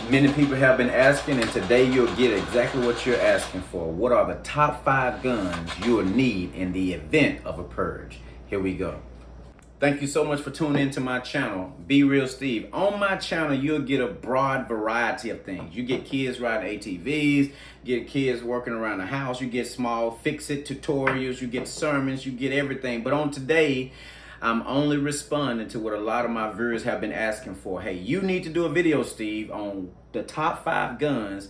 Many people have been asking, and today you'll get exactly what you're asking for. What are the top 5 guns you will need in the event of a purge? Here we go. Thank you so much for tuning into my channel, Be Real Steve. On my channel, you'll get a broad variety of things. You get kids riding ATVs, get kids working around the house, you get small fix-it tutorials, you get sermons, you get everything. But on today, I'm only responding to what a lot of my viewers have been asking for. Hey, you need to do a video, Steve, on the top 5 guns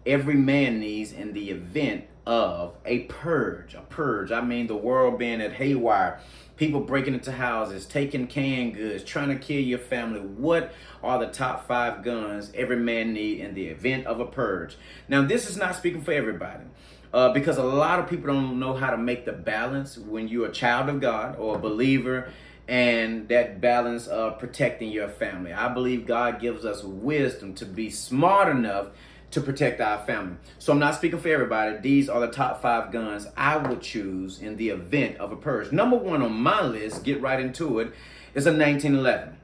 every man needs in the event of a purge. A purge, I mean the world being at haywire. People breaking into houses, taking canned goods, trying to kill your family. What are the top 5 guns every man needs in the event of a purge? Now, this is not speaking for everybody. Because a lot of people don't know how to make the balance when you're a child of God or a believer, and that balance of protecting your family. I believe God gives us wisdom to be smart enough to protect our family. So I'm not speaking for everybody. These are the top 5 guns I would choose in the event of a purge. Number 1 on my list, get right into it, is a 1911.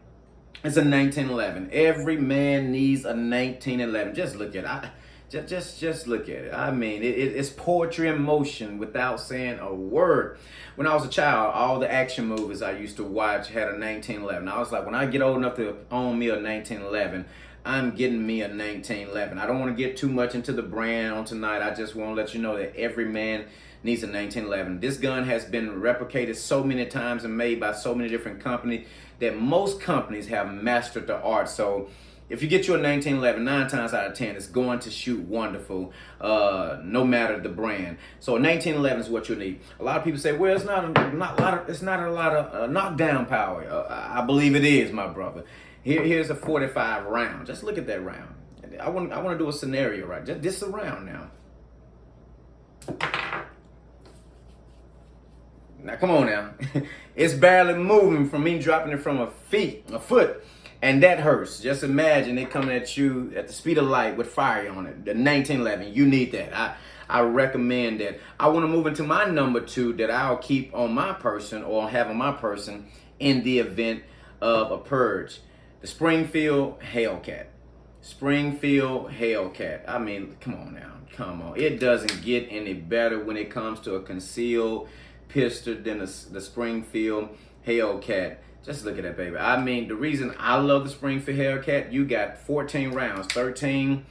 It's a 1911. Every man needs a 1911. Just look at it. Just look at it. I mean, it's poetry in motion without saying a word. When I was a child, all the action movies I used to watch had a 1911. I was like, when I get old enough to own me a 1911, I'm getting me a 1911. I don't want to get too much into the brand on tonight. I just want to let you know that every man needs a 1911. This gun has been replicated so many times and made by so many different companies that most companies have mastered the art. So if you get you a 1911, 9 times out of 10, it's going to shoot wonderful, no matter the brand. So a 1911 is what you need. A lot of people say, well, it's not a lot of knockdown power. I believe it is, my brother. Here's a 45 round. Just look at that round. I want to do a scenario, right? Just this a round now. Now, come on now. It's barely moving from me dropping it from a foot. And that hurts. Just imagine it coming at you at the speed of light with fire on it. The 1911, you need that. I recommend that. I want to move into my number 2 that I'll keep on my person or have on my person in the event of a purge. The Springfield Hellcat. Springfield Hellcat. I mean, come on now. Come on. It doesn't get any better when it comes to a concealed pistol than the Springfield Hellcat. Just look at that, baby. I mean, the reason I love the Springfield Hellcat, you got 14 rounds, 13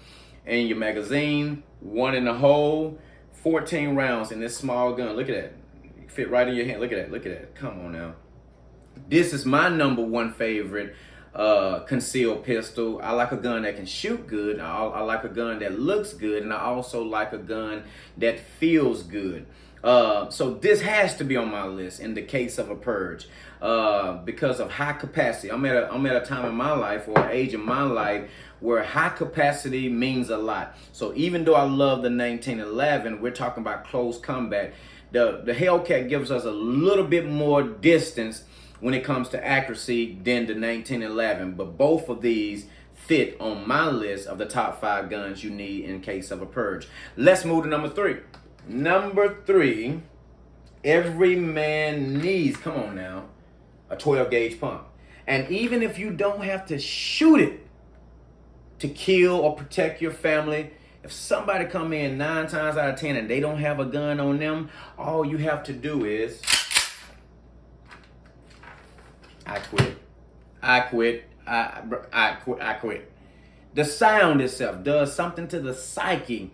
in your magazine, 1 in the hole, 14 rounds in this small gun. Look at that. Fit right in your hand. Look at that. Look at that. Come on now. This is my number 1 favorite concealed pistol. I like a gun that can shoot good. I like a gun that looks good. And I also like a gun that feels good. So this has to be on my list in the case of a purge, because of high capacity. I'm at a time in my life or age in my life where high capacity means a lot. So even though I love the 1911, we're talking about close combat. The Hellcat gives us a little bit more distance when it comes to accuracy than the 1911, but both of these fit on my list of the top 5 guns you need in case of a purge. Let's move to number 3. Number 3, every man needs, come on now, a 12 gauge pump. And even if you don't have to shoot it to kill or protect your family, if somebody come in 9 times out of 10 and they don't have a gun on them, all you have to do is, I quit. The sound itself does something to the psyche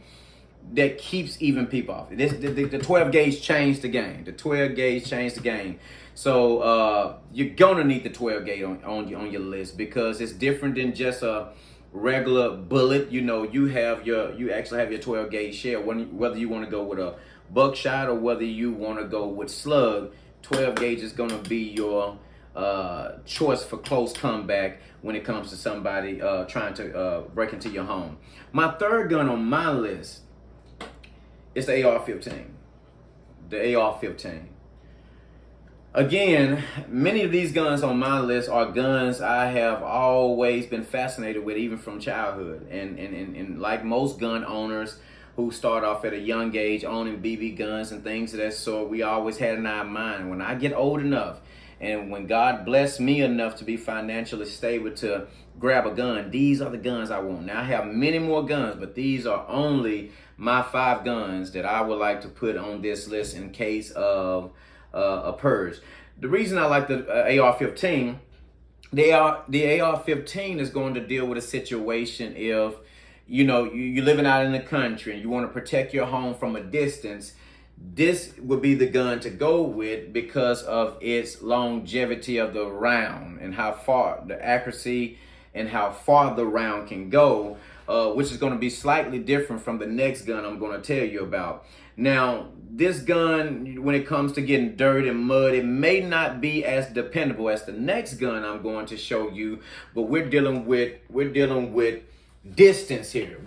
that keeps even people off. The 12 gauge changed the game. The 12 gauge changed the game. So you're gonna need the 12 gauge on your list because it's different than just a regular bullet. You know, you actually have your 12 gauge shell. Whether you want to go with a buckshot or whether you want to go with slug, 12 gauge is gonna be your choice for close combat when it comes to somebody trying to break into your home. My 3rd gun on my list is the AR-15. The AR-15. Again, many of these guns on my list are guns I have always been fascinated with, even from childhood. And like most gun owners who start off at a young age owning BB guns and things of that sort, we always had in our mind, when I get old enough And when God blessed me enough to be financially stable to grab a gun, these are the guns I want. Now I have many more guns, but these are only my 5 guns that I would like to put on this list in case of a purge. The reason I like the AR-15, the AR-15 is going to deal with a situation if you're living out in the country and you want to protect your home from a distance. This would be the gun to go with because of its longevity of the round and how far the accuracy and how far the round can go, which is going to be slightly different from the next gun I'm going to tell you about. Now, this gun, when it comes to getting dirt and mud, it may not be as dependable as the next gun I'm going to show you, but we're dealing with distance here.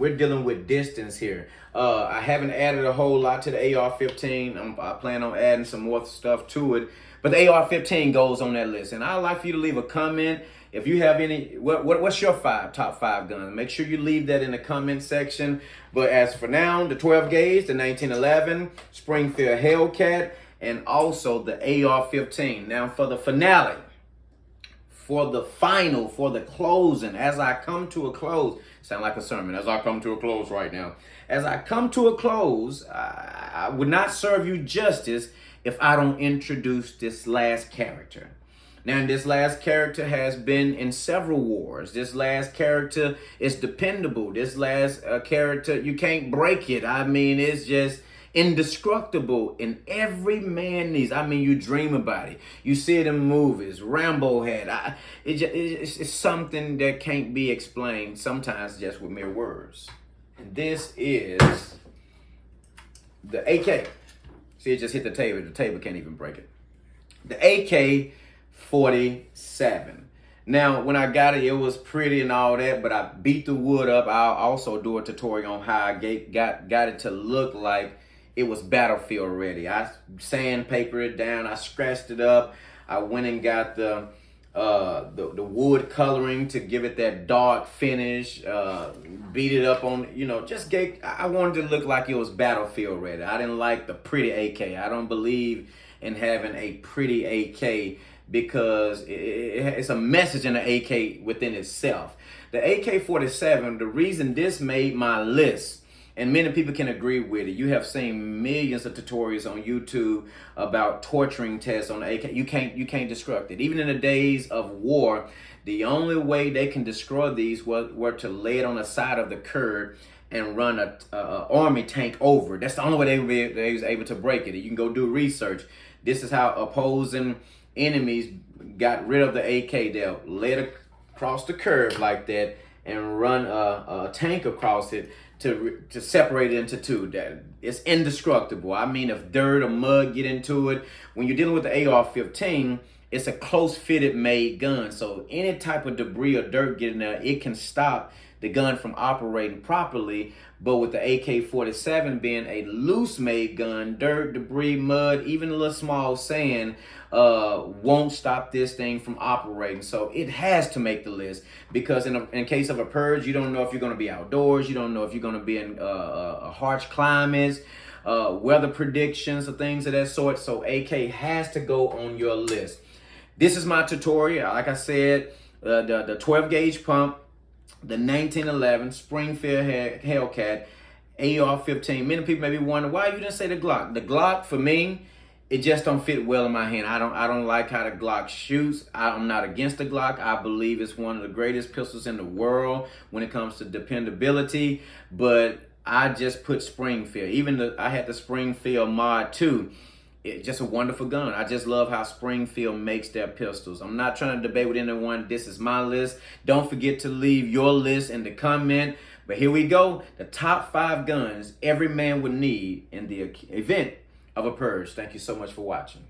I haven't added a whole lot to the AR-15. I plan on adding some more stuff to it, but the AR-15 goes on that list. And I'd like for you to leave a comment if you have any. What's your top five guns? Make sure you leave that in the comment section. But as for now, the 12 gauge, the 1911 Springfield Hellcat, and also the AR-15. Now for the finale, for the final, for the closing, as I come to a close, sound like a sermon, as I come to a close right now. As I come to a close, I would not serve you justice if I don't introduce this last character. Now, this last character has been in several wars. This last character is dependable. This last character, you can't break it. I mean, it's just indestructible, and every man needs. I mean, you dream about it. You see it in movies. Rambo had. It's something that can't be explained sometimes just with mere words. And this is the AK. See, it just hit the table. The table can't even break it. The AK-47. Now, when I got it, it was pretty and all that, but I beat the wood up. I'll also do a tutorial on how I got it to look like it was battlefield ready. I sandpapered it down. I scratched it up. I went and got the wood coloring to give it that dark finish. Beat it up on, I wanted to look like it was battlefield ready. I didn't like the pretty AK. I don't believe in having a pretty AK because it's a message in the AK within itself. The AK-47, the reason this made my list, and many people can agree with it. You have seen millions of tutorials on YouTube about torturing tests on the AK. You can't destruct it. Even in the days of war, the only way they can destroy these were to lay it on the side of the curb and run a army tank over. That's the only way they was able to break it. You can go do research. This is how opposing enemies got rid of the AK. They'll lay it across the curb like that and run a tank across it to separate it into two. That it's indestructible. I mean, if dirt or mud get into it, when you're dealing with the AR-15, it's a close-fitted made gun. So any type of debris or dirt getting there, it can stop the gun from operating properly. But with the AK-47 being a loose made gun, dirt, debris, mud, even a little small sand won't stop this thing from operating. So it has to make the list because in case of a purge, you don't know if you're going to be outdoors. You don't know if you're going to be in harsh climates, weather predictions or things of that sort. So AK has to go on your list. This is my tutorial. Like I said, the 12 gauge pump, the 1911 Springfield Hellcat, AR-15. Many people may be wondering why you didn't say the Glock. The Glock, for me, it just don't fit well in my hand. I don't like how the Glock shoots. I'm not against the Glock. I believe it's one of the greatest pistols in the world when it comes to dependability. But I just put Springfield. I had the Springfield Mod 2. It's just a wonderful gun. I just love how Springfield makes their pistols. I'm not trying to debate with anyone. This is my list. Don't forget to leave your list in the comment. But here we go. The top 5 guns every man would need in the event of a purge. Thank you so much for watching.